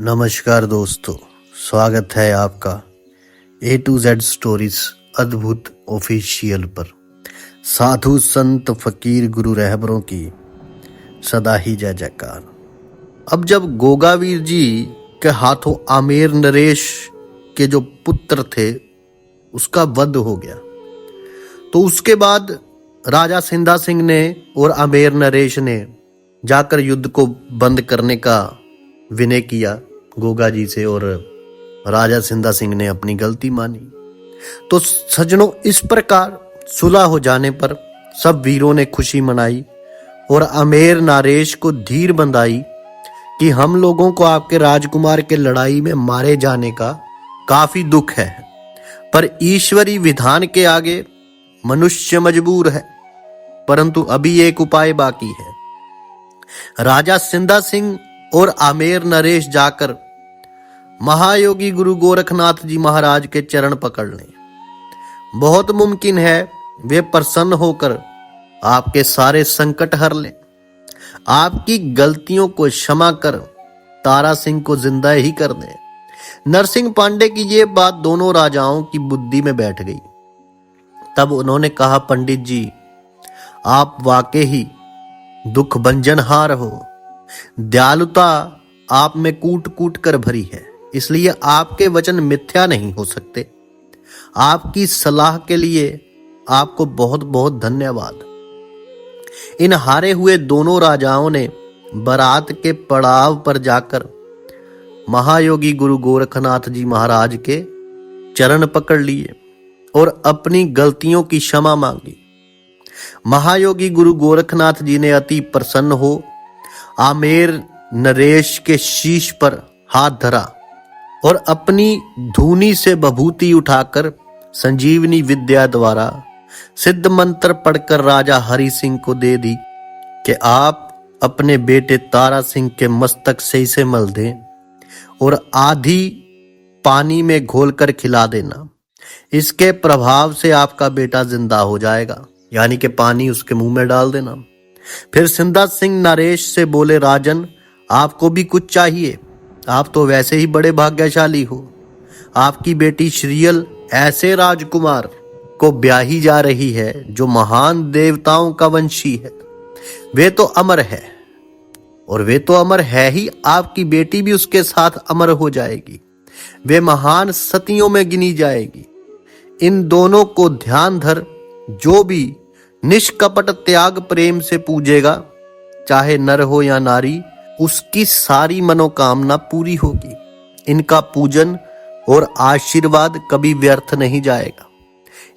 नमस्कार दोस्तों, स्वागत है आपका A to Z स्टोरीज अद्भुत ऑफिशियल पर। साधु संत फकीर गुरु रहबरों की सदा ही जय जयकार। अब जब गोगावीर जी के हाथों आमेर नरेश के जो पुत्र थे उसका वध हो गया, तो उसके बाद राजा सिंधा सिंह ने और आमेर नरेश ने जाकर युद्ध को बंद करने का विनय किया गोगा जी से, और राजा सिंधा सिंह ने अपनी गलती मानी। तो सज्जनों, इस प्रकार सुलह हो जाने पर सब वीरों ने खुशी मनाई और आमेर नरेश को धीर बंधाई कि हम लोगों को आपके राजकुमार के लड़ाई में मारे जाने का काफी दुख है, पर ईश्वरी विधान के आगे मनुष्य मजबूर है। परंतु अभी एक उपाय बाकी है। राजा सिंधा सिंह और आमेर नरेश जाकर महायोगी गुरु गोरखनाथ जी महाराज के चरण पकड़ लें। बहुत मुमकिन है वे प्रसन्न होकर आपके सारे संकट हर लें, आपकी गलतियों को क्षमा कर तारा सिंह को जिंदा ही कर दें। नरसिंह पांडे की ये बात दोनों राजाओं की बुद्धि में बैठ गई। तब उन्होंने कहा, पंडित जी, आप वाकई ही दुख भंजनहार हो। दयालुता आप में कूट कूट कर भरी है, इसलिए आपके वचन मिथ्या नहीं हो सकते। आपकी सलाह के लिए आपको बहुत बहुत धन्यवाद। इन हारे हुए दोनों राजाओं ने बारात के पड़ाव पर जाकर महायोगी गुरु गोरखनाथ जी महाराज के चरण पकड़ लिए और अपनी गलतियों की क्षमा मांगी। महायोगी गुरु गोरखनाथ जी ने अति प्रसन्न हो आमेर नरेश के शीश पर हाथ धरा और अपनी धूनी से बभूति उठाकर संजीवनी विद्या द्वारा सिद्ध मंत्र पढ़कर राजा हरि सिंह को दे दी कि आप अपने बेटे तारा सिंह के मस्तक से इसे मल दें और आधी पानी में घोलकर खिला देना। इसके प्रभाव से आपका बेटा जिंदा हो जाएगा, यानी कि पानी उसके मुंह में डाल देना। फिर सिंधा सिंह नरेश से बोले, राजन, आपको भी कुछ चाहिए? आप तो वैसे ही बड़े भाग्यशाली हो। आपकी बेटी श्रीयल ऐसे राजकुमार को ब्याही जा रही है जो महान देवताओं का वंशी है। वे तो अमर है, और वे तो अमर है ही, आपकी बेटी भी उसके साथ अमर हो जाएगी। वे महान सतियों में गिनी जाएगी। इन दोनों को ध्यान धर, जो भी निष्कपट त्याग प्रेम से पूजेगा, चाहे नर हो या नारी, उसकी सारी मनोकामना पूरी होगी। इनका पूजन और आशीर्वाद कभी व्यर्थ नहीं जाएगा।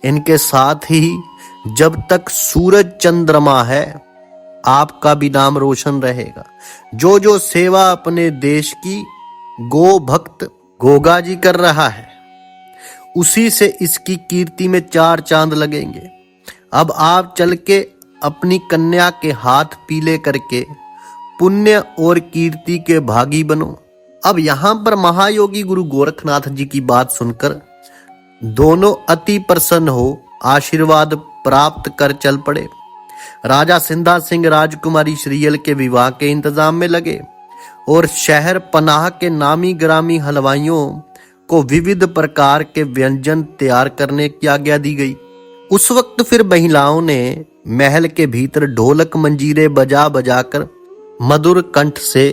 इनके साथ ही जब तक सूरज चंद्रमा है, आपका भी नाम रोशन रहेगा। जो जो सेवा अपने देश की गो भक्त गोगा जी कर रहा है, उसी से इसकी कीर्ति में 4 चांद लगेंगे। अब आप चल के अपनी कन्या के हाथ पीले करके पुण्य और कीर्ति के भागी बनो। अब यहां पर महायोगी गुरु गोरखनाथ जी की बात सुनकर दोनों अति प्रसन्न हो आशीर्वाद प्राप्त कर चल पड़े। राजा सिंधा सिंह राजकुमारी श्रीयल के विवाह के इंतजाम में लगे और शहर पनाह के नामी ग्रामी हलवाइयों को विविध प्रकार के व्यंजन तैयार करने की आज्ञा दी गई। उस वक्त फिर महिलाओं ने महल के भीतर ढोलक मंजीरे बजा बजाकर मधुर कंठ से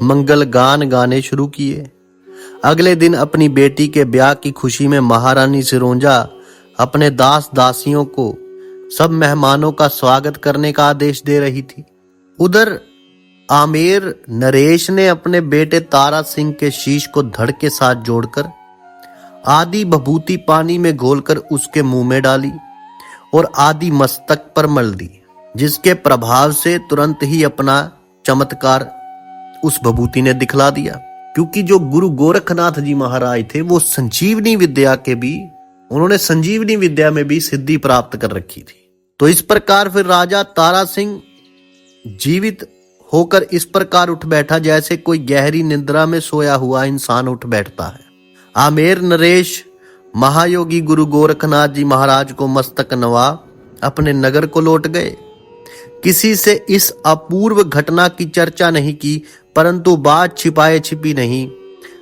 मंगल गान गाने शुरू किए। अगले दिन अपनी बेटी के ब्याह की खुशी में महारानी सिरोंजा अपने दास दासियों को सब मेहमानों का स्वागत करने का आदेश दे रही थी। उधर आमेर नरेश ने अपने बेटे तारा सिंह के शीश को धड़ के साथ जोड़कर आधी बभूति पानी में घोलकर उसके मुंह में डाली और आधी मस्तक पर मल दी, जिसके प्रभाव से तुरंत ही अपना चमत्कार उस बभूति ने दिखला दिया। क्योंकि जो गुरु गोरखनाथ जी महाराज थे वो संजीवनी विद्या के भी, उन्होंने संजीवनी विद्या में भी सिद्धि प्राप्त कर रखी थी। तो इस प्रकार फिर राजा तारा सिंह जीवित होकर इस प्रकार उठ बैठा जैसे कोई गहरी निद्रा में सोया हुआ इंसान उठ बैठता है। आमेर नरेश महायोगी गुरु गोरखनाथ जी महाराज को मस्तक नवा अपने नगर को लौट गए। किसी से इस अपूर्व घटना की चर्चा नहीं की, परंतु बात छिपाए छिपी नहीं,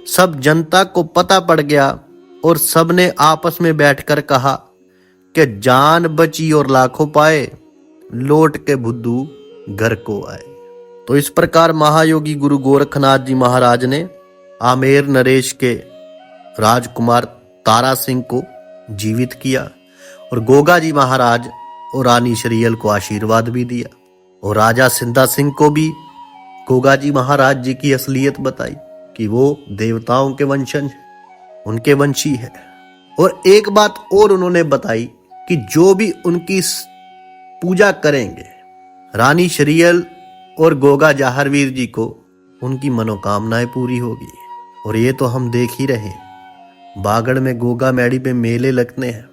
सब जनता को पता पड़ गया और सबने आपस में बैठकर कहा कि जान बची और लाखों पाए, लौट के बुद्धू घर को आए। तो इस प्रकार महायोगी गुरु गोरखनाथ जी महाराज ने आमेर नरेश के राजकुमार तारा सिंह को जीवित किया और गोगा जी महाराज और रानी शरीयल को आशीर्वाद भी दिया और राजा सिंधा सिंह को भी गोगा जी महाराज जी की असलियत बताई कि वो देवताओं के वंशज, उनके वंशी है। और एक बात और उन्होंने बताई कि जो भी उनकी पूजा करेंगे, रानी शरीयल और गोगा जाहरवीर जी को उनकी मनोकामनाएं पूरी होगी। और ये तो हम देख ही रहे हैं, बागड़ में गोगा मैड़ी पे मेले लगते हैं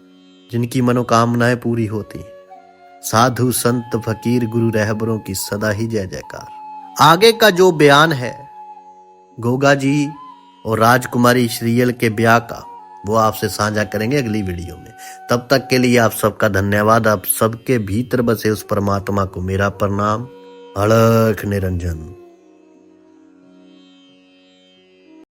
जिनकी मनोकामनाएं पूरी होती। साधु संत फकीर गुरु रहबरों की सदा ही जय जयकार। आगे का जो बयान है गोगा जी और राजकुमारी श्रीयल के ब्याह का, वो आपसे साझा करेंगे अगली वीडियो में। तब तक के लिए आप सबका धन्यवाद। आप सबके भीतर बसे उस परमात्मा को मेरा प्रणाम। अलख निरंजन।